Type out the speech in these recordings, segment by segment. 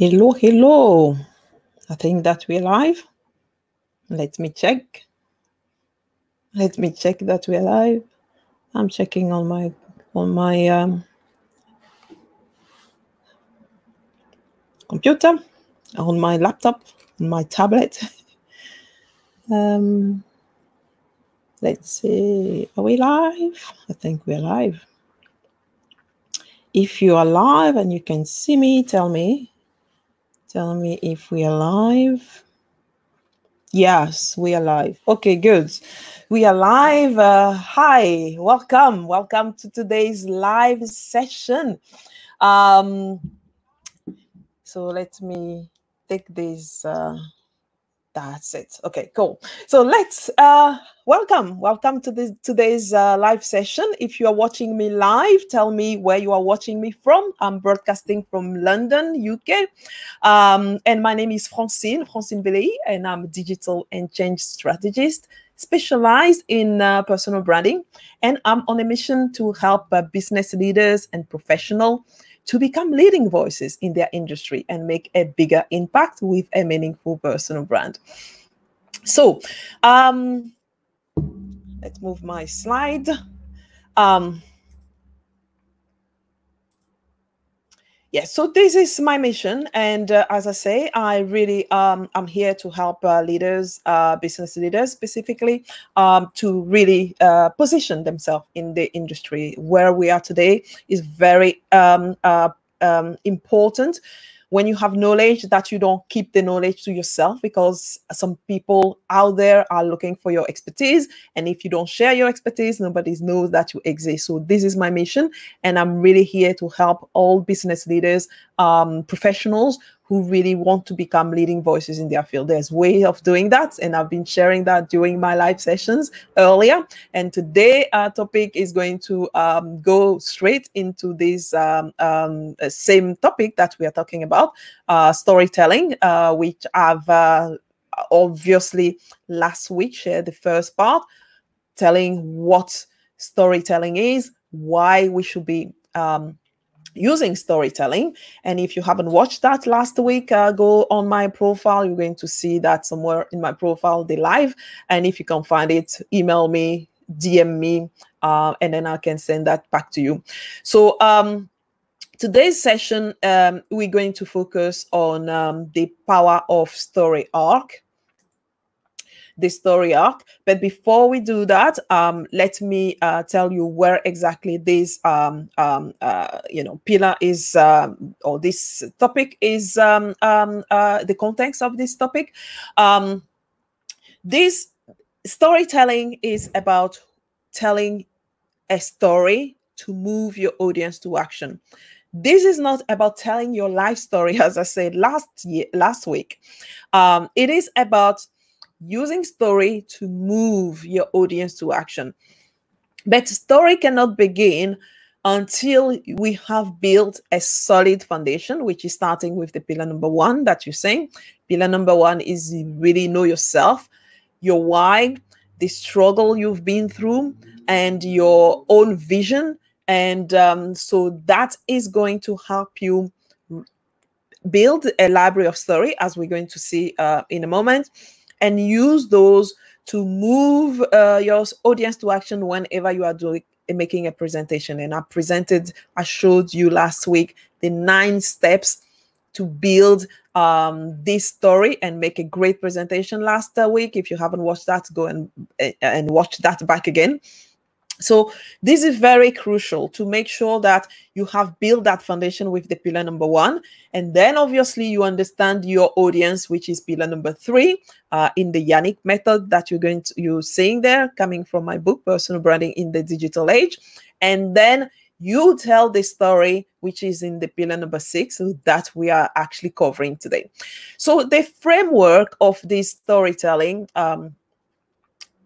Hello, hello. I think that we're live. Let me check. Let me check that we're live. I'm checking on my computer, on my laptop, on my tablet. Let's see. Are we live? I think we're live. If you are live and you can see me, tell me. Tell me if we are live. Yes, we are live. Okay, good. We are live. Hi, welcome to today's live session. So let me take this. That's it. Okay, cool. So let's welcome to today's live session. If you are watching me live, tell me where you are watching me from. I'm broadcasting from London, UK. And my name is Francine Belay, and I'm a digital and change strategist specialized in personal branding. And I'm on a mission to help business leaders and professionals to become leading voices in their industry and make a bigger impact with a meaningful personal brand. So let's move my slide. Yes, so this is my mission. And as I say, I really, I'm here to help leaders, business leaders specifically, to really position themselves in the industry. Where we are today is very important. When you have knowledge, that you don't keep the knowledge to yourself, because some people out there are looking for your expertise. And if you don't share your expertise, nobody knows that you exist. So this is my mission. And I'm really here to help all business leaders, professionals who really want to become leading voices in their field. There's a way of doing that. And I've been sharing that during my live sessions earlier. And today our topic is going to go straight into this same topic that we are talking about, storytelling, which I've obviously last week shared the first part, telling what storytelling is, why we should be using storytelling. And if you haven't watched that last week, go on my profile. You're going to see that somewhere in my profile, the live. And if you can find it, email me, DM me, and then I can send that back to you. So today's session, we're going to focus on the power of story arc. The story arc. But before we do that, let me tell you where exactly this pillar is, or this topic is, the context of this topic. This storytelling is about telling a story to move your audience to action. This is not about telling your life story, as I said last week. It is about using story to move your audience to action. But story cannot begin until we have built a solid foundation, which is starting with the pillar number one that you're saying. Pillar number one is really know yourself, your why, the struggle you've been through, and your own vision. And so that is going to help you build a library of story, as we're going to see in a moment, and use those to move your audience to action whenever you are making a presentation. And I showed you last week the 9 steps to build this story and make a great presentation last week. If you haven't watched that, go and watch that back again. So this is very crucial to make sure that you have built that foundation with the pillar number one. And then obviously you understand your audience, which is pillar number 3, in the Yannick method that you're seeing there, coming from my book, Personal Branding in the Digital Age. And then you tell the story, which is in the pillar number 6, that we are actually covering today. So the framework of this storytelling,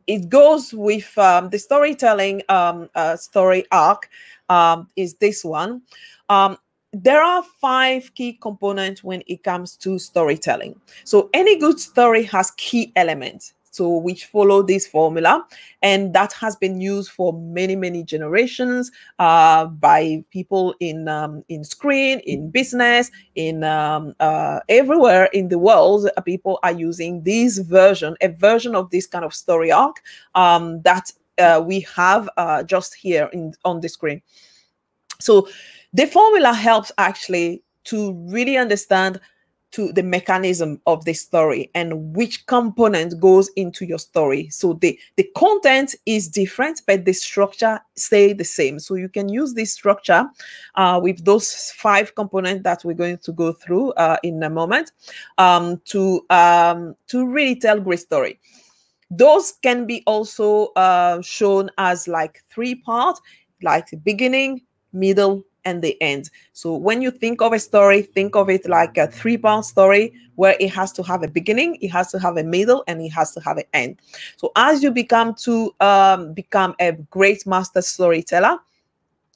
it goes with the storytelling story arc is this one. There are 5 key components when it comes to storytelling. So any good story has key elements. so which follow this formula, and that has been used for many generations by people in screen, in business, in everywhere in the world. People are using this version, a version of this kind of story arc that we have just here on the screen. So the formula helps actually to really understand to the mechanism of the story and which component goes into your story. So the content is different, but the structure stay the same. So you can use this structure with those 5 components that we're going to go through in a moment to really tell great story. Those can be also shown as like 3 parts, like the beginning, middle, and the end. So when you think of a story, think of it like a 3-part story where it has to have a beginning, it has to have a middle, and it has to have an end. So as you become a great master storyteller,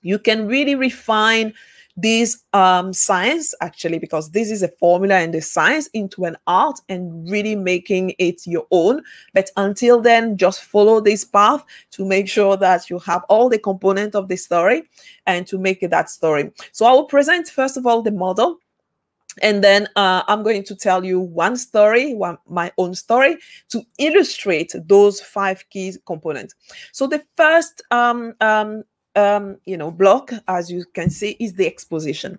you can really refine this science, actually, because this is a formula and the science, into an art and really making it your own. But until then, just follow this path to make sure that you have all the components of the story and to make it that story. So I will present, first of all, the model. And then I'm going to tell you one story, my own story, to illustrate those 5 key components. So the first block, as you can see, is the exposition.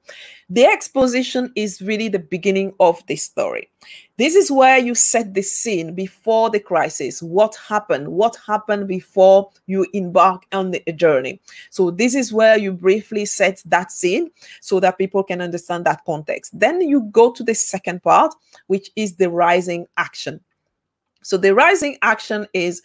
The exposition is really the beginning of the story. This is where you set the scene before the crisis. What happened before you embark on the journey? So this is where you briefly set that scene so that people can understand that context. Then you go to the second part, which is the rising action. So the rising action is,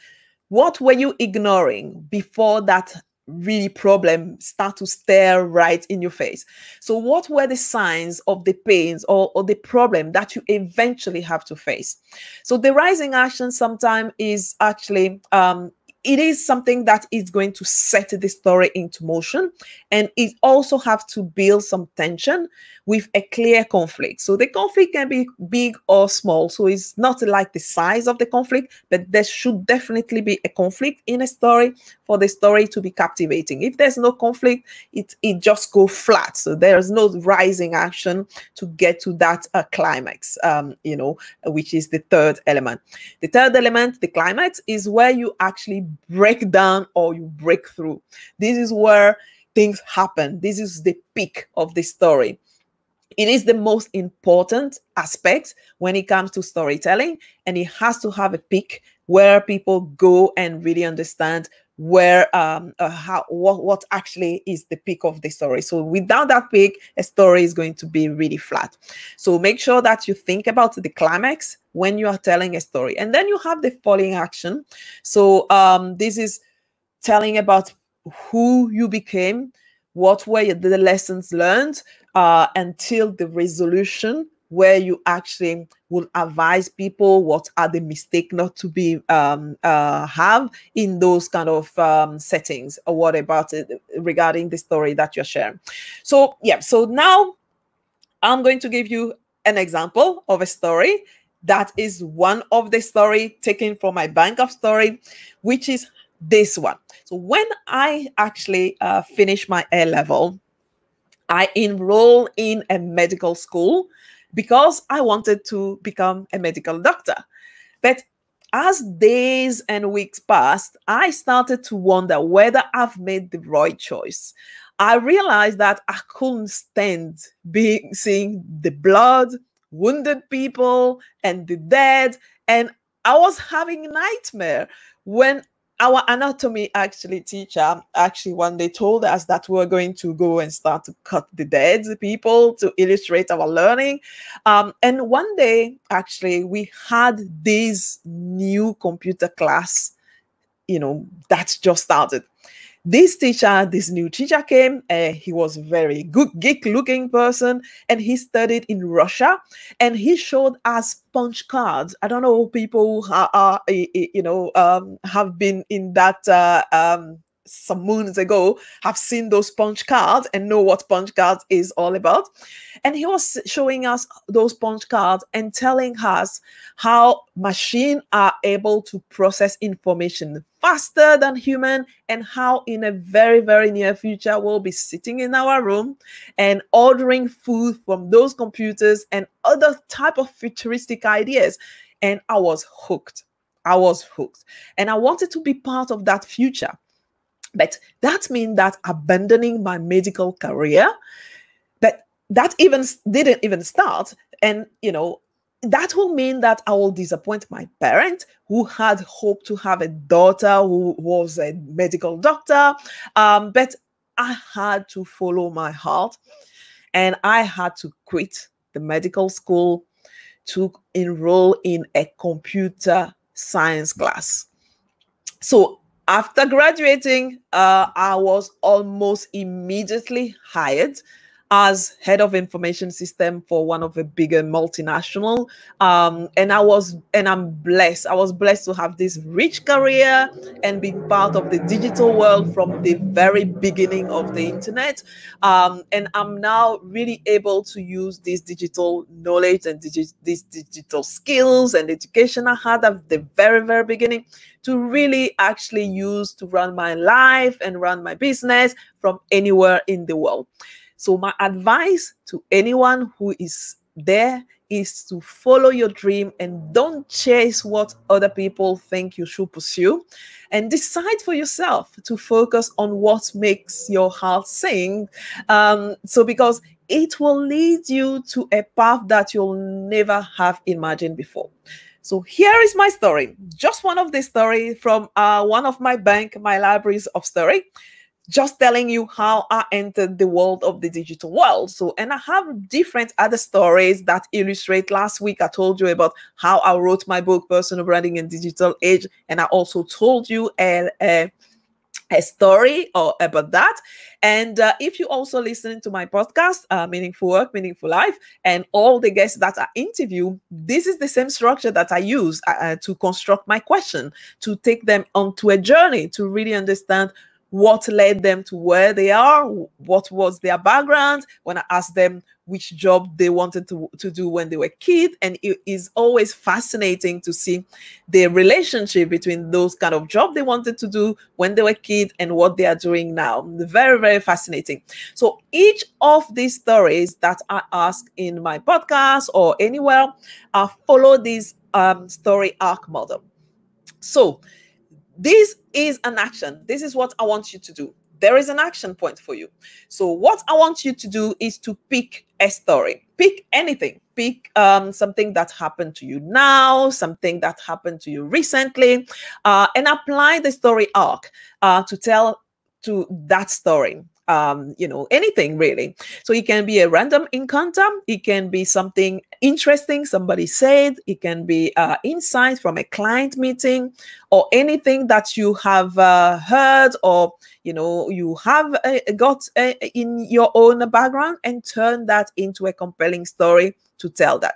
what were you ignoring before that really problem start to stare right in your face? So what were the signs of the pains or the problem that you eventually have to face? So the rising action sometimes is actually it is something that is going to set the story into motion, and it also have to build some tension with a clear conflict. So the conflict can be big or small. So it's not like the size of the conflict, but there should definitely be a conflict in a story for the story to be captivating. If there's no conflict, it just go flat. So there's no rising action to get to that climax, which is the third element. The third element, the climax, is where you actually break down or you break through. This is where things happen. This is the peak of the story. It is the most important aspect when it comes to storytelling, and it has to have a peak where people go and really understand where what actually is the peak of the story. So without that peak, a story is going to be really flat. So make sure that you think about the climax when you are telling a story. And then you have the falling action. So this is telling about who you became, what were the lessons learned, until the resolution, where you actually will advise people what are the mistakes not to be have in those kind of settings, or what about it regarding the story that you're sharing. So yeah, so now I'm going to give you an example of a story that is one of the story taken from my bank of story, which is this one. So when I actually finished my A level, I enrolled in a medical school because I wanted to become a medical doctor. But as days and weeks passed, I started to wonder whether I've made the right choice. I realized that I couldn't stand seeing the blood, wounded people, and the dead. And I was having a nightmare when our anatomy teacher one day told us that we were going to go and start to cut the dead people to illustrate our learning. And one day, we had this new computer class, that just started. This new teacher came. He was a very good geek-looking person, and he studied in Russia. And he showed us punch cards. I don't know people who are have been in that some moons ago have seen those punch cards and know what punch cards is all about. And he was showing us those punch cards and telling us how machines are able to process information faster than human, and how in a very, very near future we'll be sitting in our room and ordering food from those computers and other type of futuristic ideas. And I was hooked. I was hooked. And I wanted to be part of that future. But that means that abandoning my medical career, but that even didn't even start. And, that will mean that I will disappoint my parent who had hoped to have a daughter who was a medical doctor. But I had to follow my heart, and I had to quit the medical school to enroll in a computer science class. So after graduating, I was almost immediately hired as head of information system for one of the bigger multinational. And I'm blessed. I was blessed to have this rich career and being part of the digital world from the very beginning of the internet. And I'm now really able to use this digital knowledge and these digital skills and education I had at the very, very beginning to really actually use to run my life and run my business from anywhere in the world. So my advice to anyone who is there is to follow your dream and don't chase what other people think you should pursue, and decide for yourself to focus on what makes your heart sing. Because it will lead you to a path that you'll never have imagined before. So here is my story, just one of the stories from one of my libraries of story, just telling you how I entered the world of the digital world. So, and I have different other stories that illustrate. Last week, I told you about how I wrote my book, Personal Branding in Digital Age. And I also told you a story about that. And if you also listen to my podcast, Meaningful Work, Meaningful Life, and all the guests that I interview, this is the same structure that I use to construct my question, to take them onto a journey, to really understand what led them to where they are, what was their background, when I asked them which job they wanted to do when they were kids. And it is always fascinating to see the relationship between those kind of jobs they wanted to do when they were kids and what they are doing now. Very, very fascinating. So each of these stories that I ask in my podcast or anywhere, I follow this story arc model. So this is an action. This is what I want you to do. There is an action point for you. So what I want you to do is to pick a story. Pick anything. Pick something that happened to you now, something that happened to you recently, and apply the story arc to tell to that story. Anything really. So it can be a random encounter. It can be something interesting somebody said. It can be insight from a client meeting, or anything that you have heard, or you have got in your own background, and turn that into a compelling story to tell that.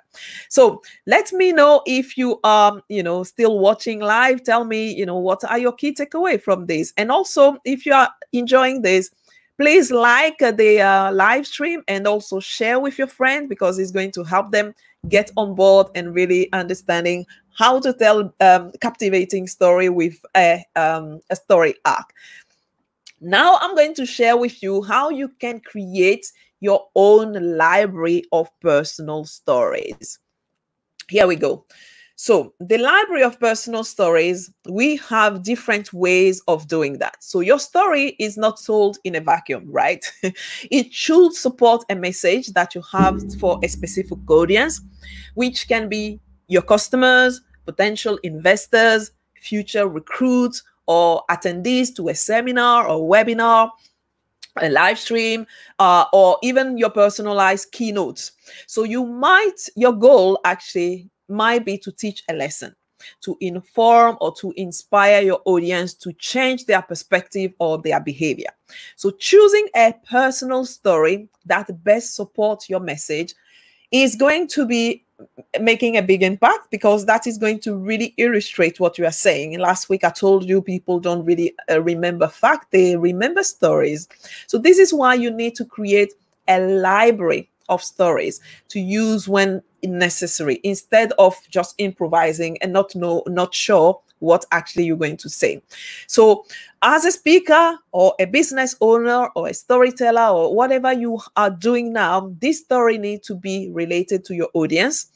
So let me know if you are still watching live. Tell me what are your key takeaway from this, and also if you are enjoying this, please like the live stream and also share with your friends, because it's going to help them get on board and really understanding how to tell captivating story with a story arc. Now I'm going to share with you how you can create your own library of personal stories. Here we go. So the library of personal stories, we have different ways of doing that. So your story is not told in a vacuum, right? It should support a message that you have for a specific audience, which can be your customers, potential investors, future recruits, or attendees to a seminar or webinar, a live stream, or even your personalized keynotes. So your goal actually might be to teach a lesson, to inform or to inspire your audience to change their perspective or their behavior. So choosing a personal story that best supports your message is going to be making a big impact, because that is going to really illustrate what you are saying. Last week I told you people don't really remember fact, they remember stories. So this is why you need to create a library of stories to use when necessary, instead of just improvising and not sure what actually you're going to say. So as a speaker or a business owner or a storyteller or whatever you are doing now, this story needs to be related to your audience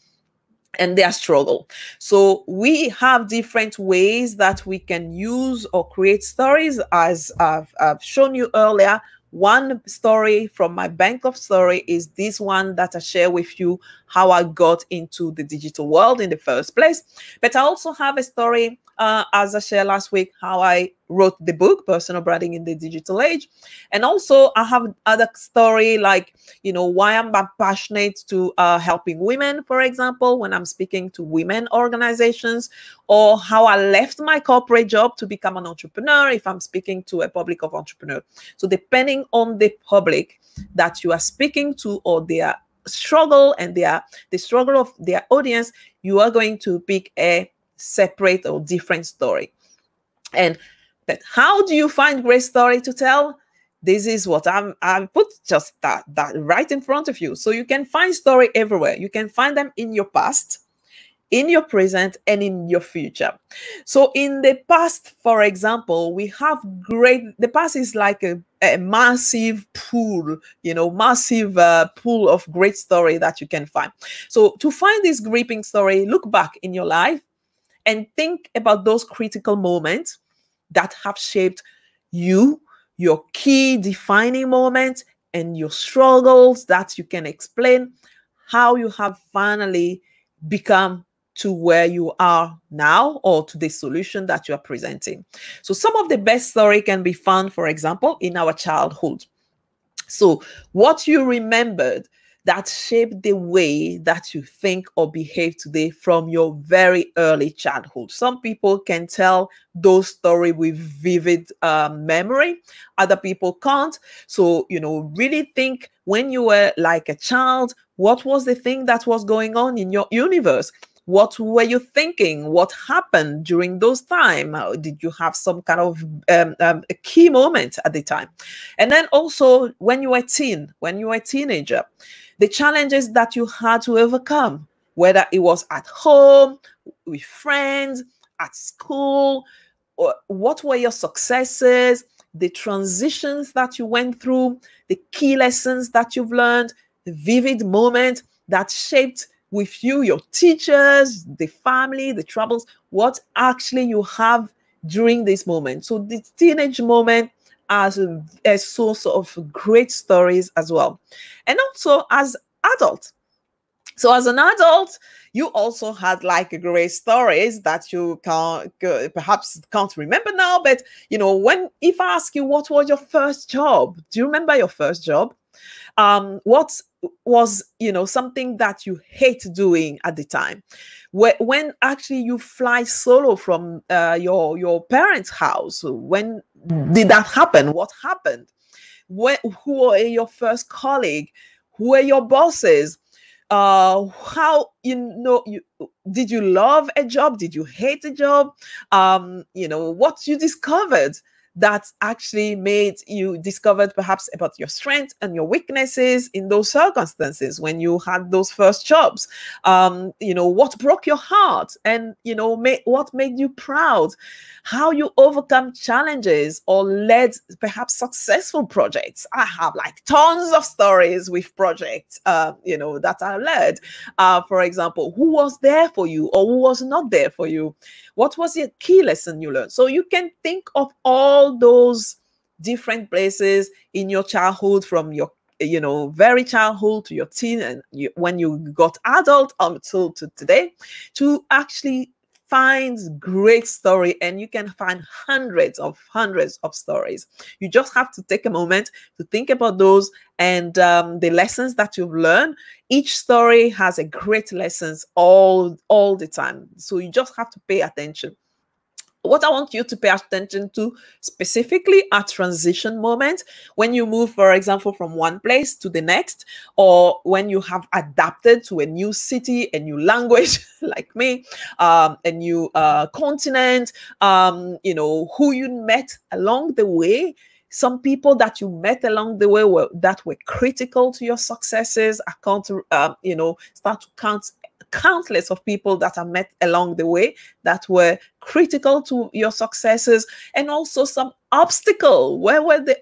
and their struggle. So we have different ways that we can use or create stories, as I've shown you earlier. One story from my bank of story is this one that I share with you, how I got into the digital world in the first place. But I also have a story, as I shared last week, how I wrote the book, Personal Branding in the Digital Age. And also I have other story like, why I'm passionate to helping women, for example, when I'm speaking to women organizations, or how I left my corporate job to become an entrepreneur if I'm speaking to a public of entrepreneurs. So depending on the public that you are speaking to, or their struggle and the struggle of their audience, you are going to pick a separate or different story. But how do you find great story to tell? This is what I put just that right in front of you. So you can find story everywhere. You can find them in your past, in your present, and in your future. So in the past, for example, we have the past is like a massive pool, massive pool of great story that you can find. So to find this gripping story, look back in your life and think about those critical moments that have shaped you, your key defining moments, and your struggles that you can explain how you have finally become to where you are now, or to the solution that you are presenting. So some of the best story can be found, for example, in our childhood. So what you remembered that shaped the way that you think or behave today from your very early childhood. Some people can tell those stories with vivid memory. Other people can't. So, really think when you were like a child, what was the thing that was going on in your universe? What were you thinking? What happened during those time? Did you have some kind of a key moment at the time? And then also when you were a teenager, the challenges that you had to overcome, whether it was at home, with friends, at school, or what were your successes, the transitions that you went through, the key lessons that you've learned, the vivid moment that shaped with you, your teachers, the family, the troubles, what actually you have during this moment. So the teenage moment as a source of great stories as well. And also as adult. So as an adult, you also had like great stories that you perhaps can't remember now. But, if I ask you, what was your first job? Do you remember your first job? What was something that you hate doing at the time, when actually you fly solo from your parents' house? When did that happen? What happened? Who are your first colleague? Who are your bosses? How did you love a job? Did you hate a job? What you discovered that actually made you discovered perhaps about your strengths and your weaknesses in those circumstances when you had those first jobs. What broke your heart, and what made you proud, how you overcome challenges or led perhaps successful projects. I have like tons of stories with projects that I led. For example, who was there for you or who was not there for you? What was the key lesson you learned? So you can think of all those different places in your childhood, from your very childhood to your teen, and when you got adult until to today, to actually find great story. And you can find hundreds of stories. You just have to take a moment to think about those and the lessons that you've learned. Each story has a great lessons all the time, so you just have to pay attention. What I want you to pay attention to specifically are transition moments when you move, for example, from one place to the next, or when you have adapted to a new city, a new language, like me, a new continent, who you met along the way. Some people that you met along the way that were critical to your successes. I can't, start to count countless of people that I met along the way that were critical to your successes, and also some obstacle. What was the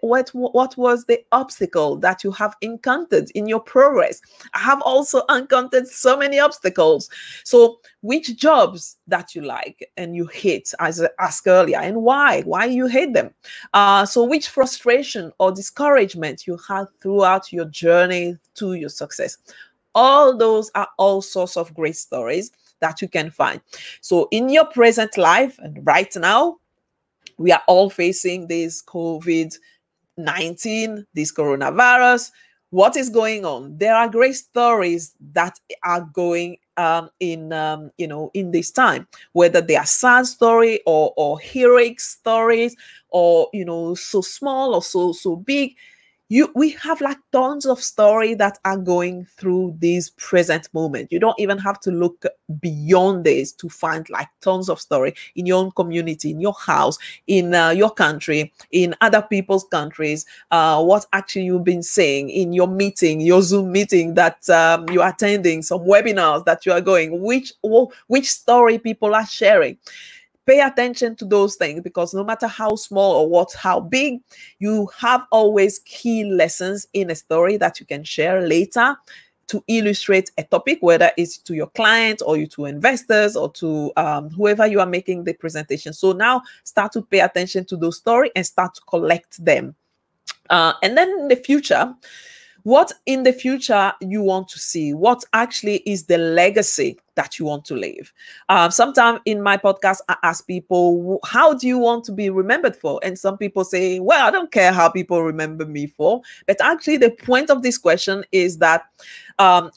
obstacle that you have encountered in your progress? I have also encountered so many obstacles. So which jobs that you like and you hate, as I asked earlier, and why you hate them? So which frustration or discouragement you had throughout your journey to your success? All those are all sorts of great stories that you can find. So in your present life, and right now, we are all facing this COVID-19, this coronavirus. What is going on? There are great stories that are going in this time, whether they are sad story or heroic stories, or so small or so big. We have like tons of story that are going through this present moment. You don't even have to look beyond this to find like tons of story in your own community, in your house, in your country, in other people's countries. What actually you've been saying in your meeting, your Zoom meeting that you're attending, some webinars that you are going, which story people are sharing. Pay attention to those things, because no matter how small or how big, you have always key lessons in a story that you can share later to illustrate a topic, whether it's to your client or to investors or to whoever you are making the presentation. So now start to pay attention to those stories and start to collect them. And then in the future, what in the future you want to see? What actually is the legacy that you want to leave? Sometimes in my podcast, I ask people, how do you want to be remembered for? And some people say, well, I don't care how people remember me for. But actually, the point of this question is that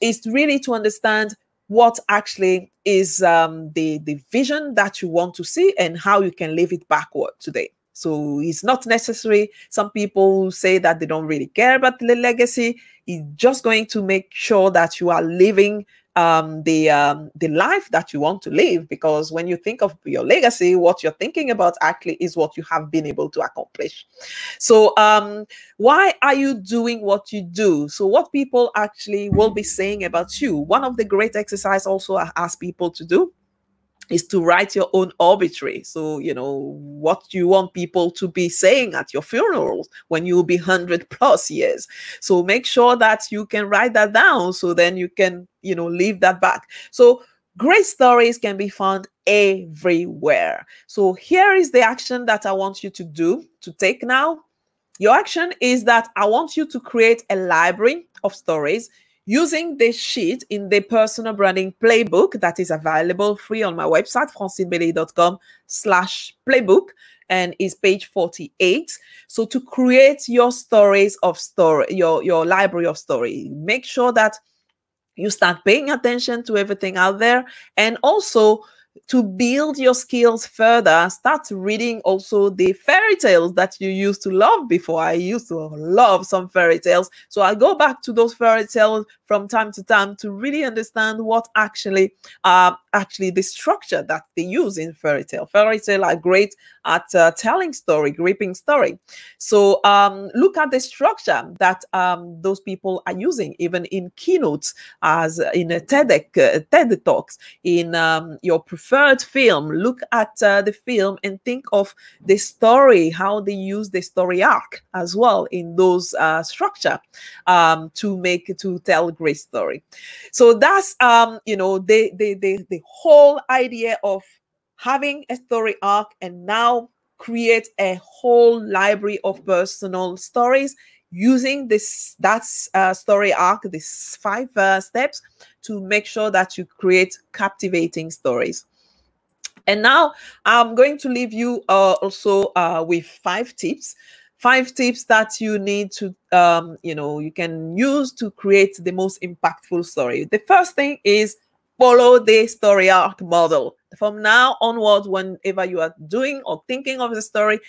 it's really to understand what actually is the vision that you want to see and how you can live it backward today. So it's not necessary. Some people say that they don't really care about the legacy. It's just going to make sure that you are living the life that you want to live. Because when you think of your legacy, what you're thinking about actually is what you have been able to accomplish. So why are you doing what you do? So what people actually will be saying about you. One of the great exercises also I ask people to do is to write your own obituary. So, what you want people to be saying at your funerals when you'll be 100+ years. So make sure that you can write that down, so then you can, leave that back. So great stories can be found everywhere. So here is the action that I want you to take now. Your action is that I want you to create a library of stories using this sheet in the personal branding playbook that is available free on my website, francinebele.com/playbook, and is page 48. So to create your stories of your library of story, make sure that you start paying attention to everything out there, and also to build your skills further, start reading also the fairy tales that you used to love before. I used to love some fairy tales. So I go back to those fairy tales from time to time to really understand what actually the structure that they use in fairy tale. Fairy tale are great at telling story, gripping story. So look at the structure that those people are using, even in keynotes, as in a TED Talks, in your preferred film. Look at the film and think of the story, how they use the story arc as well in those structure to tell a great story. So that's the whole idea of having a story arc, and now create a whole library of personal stories using that story arc, these 5 steps, to make sure that you create captivating stories. And now I'm going to leave you also with 5 tips. 5 tips that you need to, you can use to create the most impactful story. The first thing is follow the story arc model From now onwards, whenever you are doing or thinking of the story,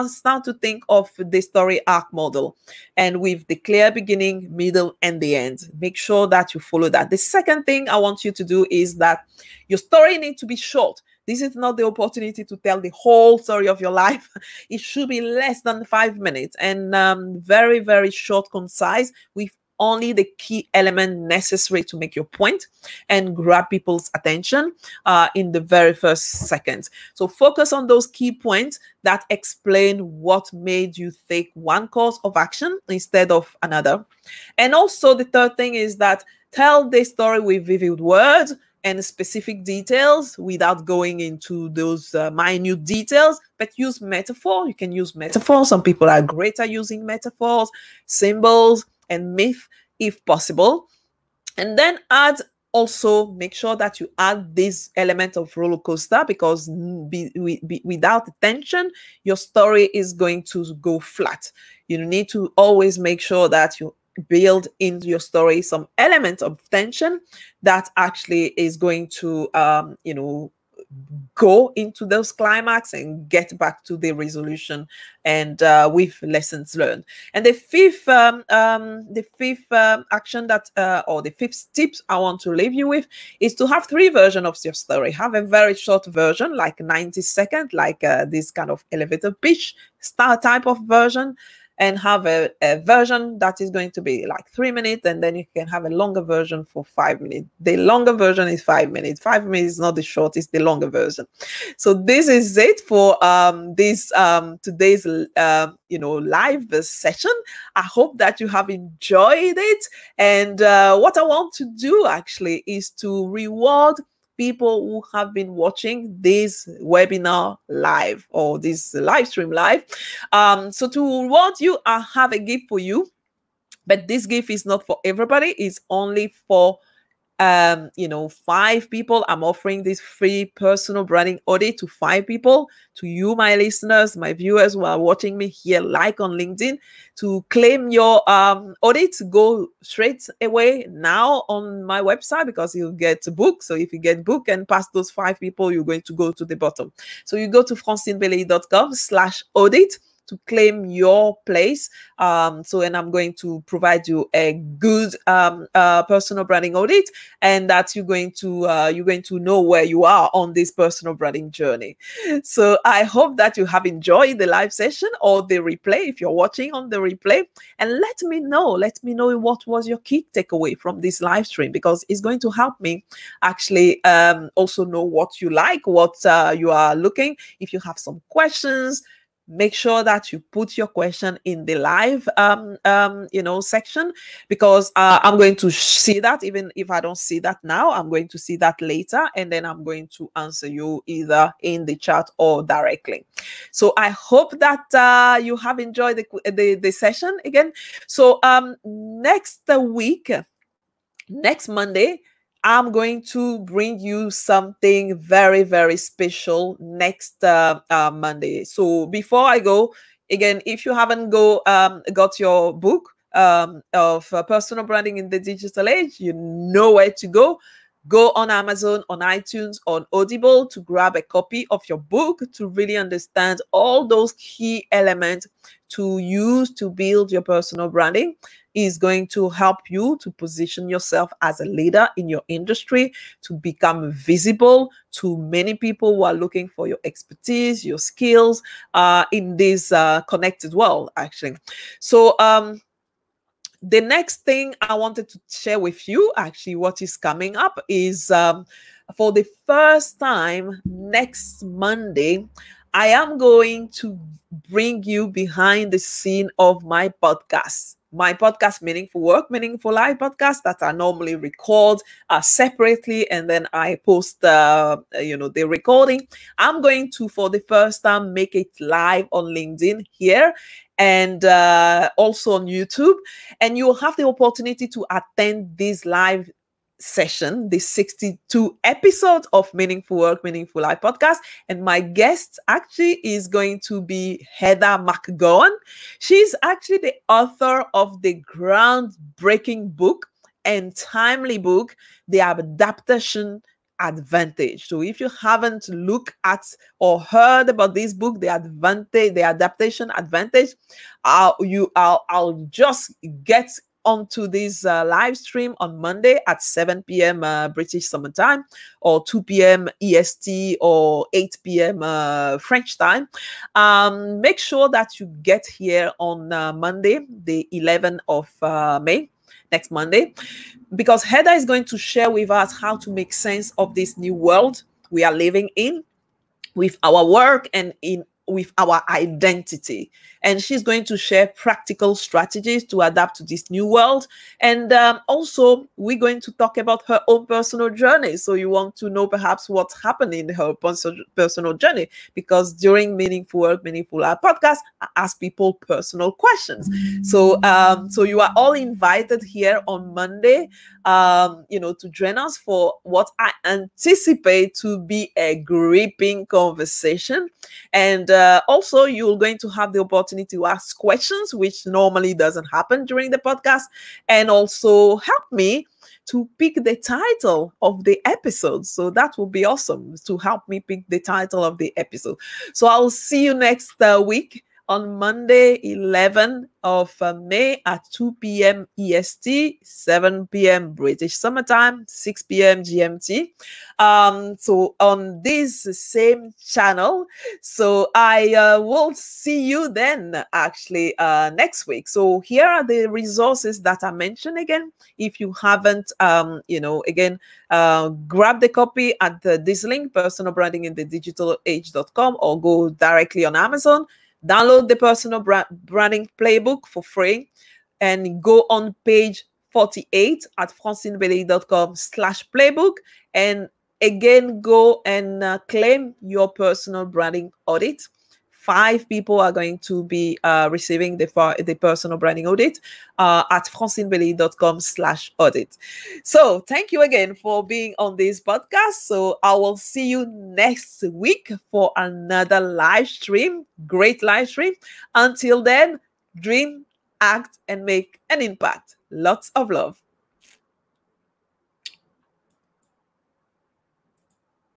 start to think of the story arc model, and with the clear beginning, middle, and the end. Make sure that you follow that. The second thing I want you to do is that your story needs to be short. This is not the opportunity to tell the whole story of your life. It should be less than 5 minutes, and very, very short, concise, with only the key element necessary to make your point and grab people's attention in the very first seconds. So focus on those key points that explain what made you take one course of action instead of another. And also the third thing is that tell the story with vivid words and specific details without going into those minute details, but use metaphor. You can use metaphor. Some people are great at using metaphors, symbols, and myth if possible. And then also make sure that you add this element of roller coaster, because without tension, your story is going to go flat. You need to always make sure that you build into your story some element of tension that actually is going to go into those climax and get back to the resolution and with lessons learned. And the fifth action that or the fifth tips I want to leave you with is to have 3 versions of your story. Have a very short version, like 90 seconds, like this kind of elevator pitch style type of version, and have a version that is going to be like 3 minutes, and then you can have a longer version for 5 minutes. The longer version is 5 minutes. 5 minutes is not the short, it's the longer version. So this is it for this today's live session. I hope that you have enjoyed it. And what I want to do actually is to reward people who have been watching this webinar live, or this live stream live. So to reward you, I have a gift for you, but this gift is not for everybody. It's only for 5 people. I'm offering this free personal branding audit to 5 people, to you, my listeners, my viewers who are watching me here like on LinkedIn. To claim your audit, go straight away now on my website, because you'll get a book. So if you get book and pass those 5 people, you're going to go to the bottom. So you go to francinebelay.com/audit to claim your place. And I'm going to provide you a good personal branding audit, and that you're going to know where you are on this personal branding journey. So I hope that you have enjoyed the live session or the replay if you're watching on the replay, and let me know what was your key takeaway from this live stream, because it's going to help me actually also know what you like, what you are looking. If you have some questions, make sure that you put your question in the live section, because I'm going to see that. Even if I don't see that now, I'm going to see that later, and then I'm going to answer you either in the chat or directly. So I hope that you have enjoyed the session again. So next week, next Monday, I'm going to bring you something very, very special next Monday. So before I go, again, if you haven't got your book of personal branding in the digital age, you know where to go. Go on Amazon, on iTunes, on Audible to grab a copy of your book to really understand all those key elements to use to build your personal branding. Is going to help you to position yourself as a leader in your industry, to become visible to many people who are looking for your expertise, your skills in this connected world, actually. So the next thing I wanted to share with you, actually, what is coming up is for the first time next Monday, I am going to bring you behind the scene of my podcast. My podcast, Meaningful Work, Meaningful Life podcast, that I normally record separately, and then I post the recording. I'm going to, for the first time, make it live on LinkedIn here, and also on YouTube. And you'll have the opportunity to attend this live session, the 62 episodes of Meaningful Work, Meaningful Life podcast. And my guest actually is going to be Heather McGowan. She's actually the author of the groundbreaking book and timely book, The Adaptation Advantage. So if you haven't looked at or heard about this book, The Adaptation Advantage, I'll just get onto this live stream on Monday at 7 p.m. British Summer Time, or 2 p.m. EST, or 8 p.m. French time. Make sure that you get here on Monday, the 11th of May, next Monday, because Heather is going to share with us how to make sense of this new world we are living in, with our work and with our identity. And she's going to share practical strategies to adapt to this new world. And also, we're going to talk about her own personal journey. So you want to know perhaps what's happened in her personal journey, because during Meaningful Work, Meaningful Life podcast, I ask people personal questions. So you are all invited here on Monday, to join us for what I anticipate to be a gripping conversation. And also, you're going to have the opportunity to ask questions, which normally doesn't happen during the podcast, and also help me to pick the title of the episode. So that will be awesome, to help me pick the title of the episode. So I'll see you next week on Monday, 11th of May at 2 p.m. EST, 7 p.m. British Summertime, 6 p.m. GMT. So on this same channel. So I will see you then, actually, next week. So here are the resources that I mentioned again. If you haven't, grab the copy at this link, personalbrandingindedigitalage.com, or go directly on Amazon. Download the personal branding playbook for free, and go on page 48 at francinebelay.com/playbook. And again, go and claim your personal branding audit. 5 people are going to be receiving the personal branding audit at francinebelay.com/audit. So thank you again for being on this podcast. So I will see you next week for another live stream. Great live stream. Until then, dream, act, and make an impact. Lots of love.